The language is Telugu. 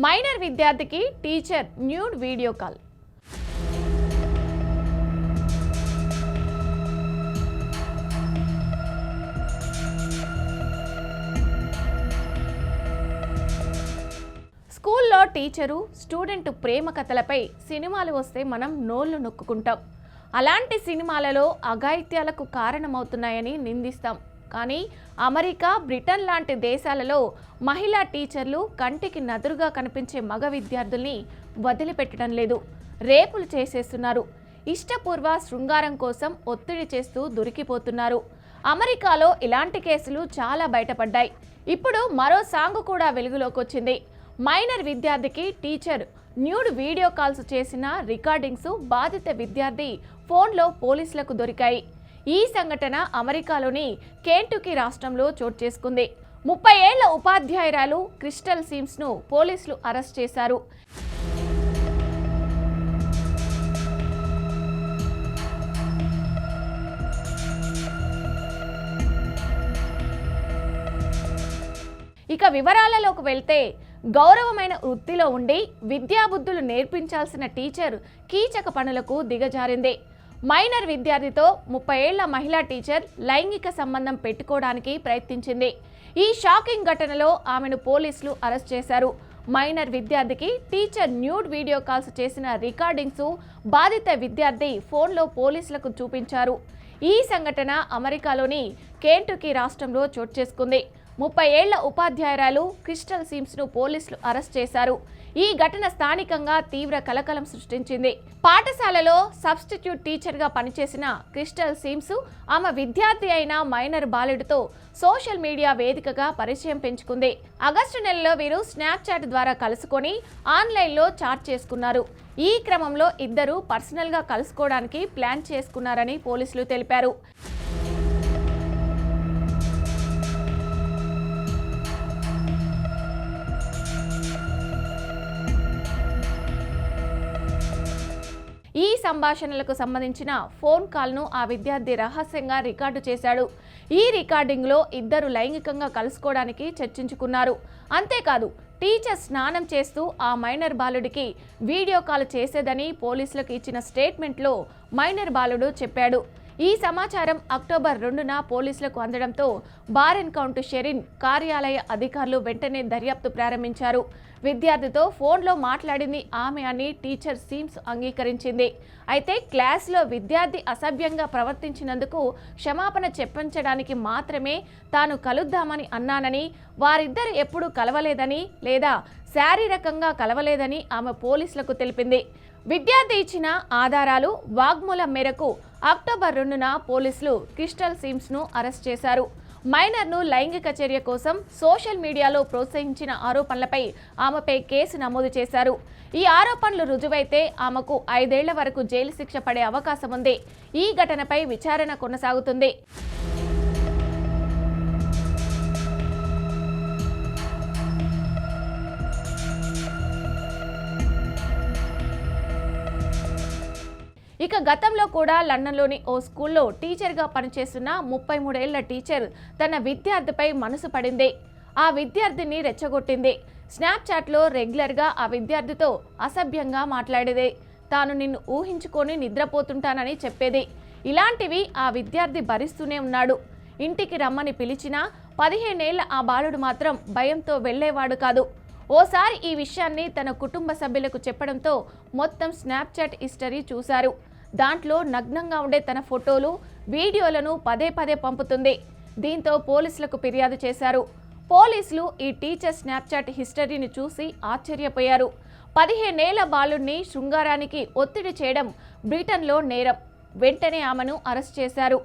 మైనర్ విద్యార్థికి టీచర్ న్యూడ్ వీడియో కాల్. స్కూల్లో టీచరు స్టూడెంట్ ప్రేమ కథలపై సినిమాలు వస్తే మనం నోళ్లు నొక్కుకుంటాం. అలాంటి సినిమాలలో అఘాయిత్యాలకు కారణమవుతున్నాయని నిందిస్తాం. కానీ అమెరికా, బ్రిటన్ లాంటి దేశాలలో మహిళా టీచర్లు కంటికి నదురుగా కనిపించే మగ విద్యార్థుల్ని వదిలిపెట్టడం లేదు. రేపులు చేసేస్తున్నారు. ఇష్టపూర్వ శృంగారం కోసం ఒత్తిడి చేస్తూ దొరికిపోతున్నారు. అమెరికాలో ఇలాంటి కేసులు చాలా బయటపడ్డాయి. ఇప్పుడు మరో సాంగ్ కూడా వెలుగులోకి వచ్చింది. మైనర్ విద్యార్థికి టీచర్ న్యూడ్ వీడియో కాల్స్ చేసిన రికార్డింగ్స్ బాధిత విద్యార్థి ఫోన్లో పోలీసులకు దొరికాయి. ఈ సంఘటన అమెరికాలోని కెంటుకీ రాష్ట్రంలో చోటు చేసుకుంది. 30 ఏళ్ల ఉపాధ్యాయురాలు క్రిస్టల్ సిమ్స్ ను పోలీసులు అరెస్ట్ చేశారు. ఇక వివరాలలోకి వెళ్తే, గౌరవమైన వృత్తిలో ఉండి విద్యాబుద్ధులు నేర్పించాల్సిన టీచర్ కీచక పనులకు దిగజారింది. మైనర్ విద్యార్థితో 30 ఏళ్ల మహిళా టీచర్ లైంగిక సంబంధం పెట్టుకోవడానికి ప్రయత్నించింది. ఈ షాకింగ్ ఘటనలో ఆమెను పోలీసులు అరెస్ట్ చేశారు. మైనర్ విద్యార్థికి టీచర్ న్యూడ్ వీడియో కాల్స్ చేసిన రికార్డింగ్స్ బాధిత విద్యార్థి ఫోన్లో పోలీసులకు చూపించారు. ఈ సంఘటన అమెరికాలోని కెంటుకీ రాష్ట్రంలో చోటు చేసుకుంది. 30 ఏళ్ల ఉపాధ్యాయురాలు క్రిస్టల్ సిమ్స్ ను పోలీసులు అరెస్ట్ చేశారు. ఈ ఘటన స్థానికంగా తీవ్ర కలకలం సృష్టించింది. పాఠశాలలో సబ్స్టిట్యూట్ టీచర్ గా పనిచేసిన క్రిస్టల్ సిమ్స్ ఆమె విద్యార్థి అయిన మైనర్ బాలుడితో సోషల్ మీడియా వేదికగా పరిచయం పెంచుకుంది. ఆగస్టు నెలలో వీరు స్నాప్చాట్ ద్వారా కలుసుకొని ఆన్లైన్లో చాట్ చేసుకున్నారు. ఈ క్రమంలో ఇద్దరు పర్సనల్ గా కలుసుకోవడానికి ప్లాన్ చేసుకున్నారని పోలీసులు తెలిపారు. ఈ సంభాషణలకు సంబంధించిన ఫోన్ కాల్ను ఆ విద్యార్థి రహస్యంగా రికార్డు చేశాడు. ఈ రికార్డింగ్లో ఇద్దరు లైంగికంగా కలుసుకోవడానికి చర్చించుకున్నారు. అంతేకాదు, టీచర్ స్నానం చేస్తూ ఆ మైనర్ బాలుడికి వీడియో కాల్ చేసేదని పోలీసులకు ఇచ్చిన స్టేట్మెంట్లో మైనర్ బాలుడు చెప్పాడు. ఈ సమాచారం అక్టోబర్ 2న పోలీసులకు అందడంతో బారెన్ కౌంటీ షెరిన్ కార్యాలయ అధికారులు వెంటనే దర్యాప్తు ప్రారంభించారు. విద్యార్థితో ఫోన్లో మాట్లాడింది ఆమె అని టీచర్ సిమ్స్ అంగీకరించింది. అయితే క్లాస్లో విద్యార్థి అసభ్యంగా ప్రవర్తించినందుకు క్షమాపణ చెప్పించడానికి మాత్రమే తాను కలుద్దామని అన్నానని, వారిద్దరు ఎప్పుడూ కలవలేదని లేదా శారీరకంగా కలవలేదని ఆమె పోలీసులకు తెలిపింది. విద్యార్థి ఇచ్చిన ఆధారాలు, వాగ్మూలం మేరకు అక్టోబర్ 2న పోలీసులు క్రిస్టల్ సిమ్స్ ను అరెస్ట్ చేశారు. మైనర్ను లైంగిక చర్య కోసం సోషల్ మీడియాలో ప్రోత్సహించిన ఆరోపణలపై ఆమెపై కేసు నమోదు చేశారు. ఈ ఆరోపణలు రుజువైతే ఆమెకు 5 ఏళ్ల వరకు జైలు శిక్ష పడే అవకాశం ఉంది. ఈ ఘటనపై విచారణ కొనసాగుతుంది. ఇక గతంలో కూడా లండన్లోని ఓ స్కూల్లో టీచర్గా పనిచేస్తున్న 33 ఏళ్ల టీచర్ తన విద్యార్థిపై మనసు పడింది. ఆ విద్యార్థిని రెచ్చగొట్టింది. స్నాప్చాట్లో రెగ్యులర్గా ఆ విద్యార్థితో అసభ్యంగా మాట్లాడేది. తాను నిన్ను ఊహించుకొని నిద్రపోతుంటానని చెప్పేది. ఇలాంటివి ఆ విద్యార్థి భరిస్తూనే ఉన్నాడు. ఇంటికి రమ్మని పిలిచినా 15 ఏళ్ల ఆ బాలుడు మాత్రం భయంతో వెళ్లేవాడు కాదు. ఓసారి ఈ విషయాన్ని తన కుటుంబ సభ్యులకు చెప్పడంతో మొత్తం స్నాప్చాట్ హిస్టరీ చూశారు. దాంట్లో నగ్నంగా ఉండే తన ఫోటోలు, వీడియోలను పదే పదే పంపుతుంది. దీంతో పోలీసులకు ఫిర్యాదు చేశారు. పోలీసులు ఈ టీచర్ స్నాప్చాట్ హిస్టరీని చూసి ఆశ్చర్యపోయారు. 15 ఏళ్ల బాలుడిని శృంగారానికి ఒత్తిడి చేయడం బ్రిటన్లో నేరం. వెంటనే ఆమెను అరెస్ట్ చేశారు.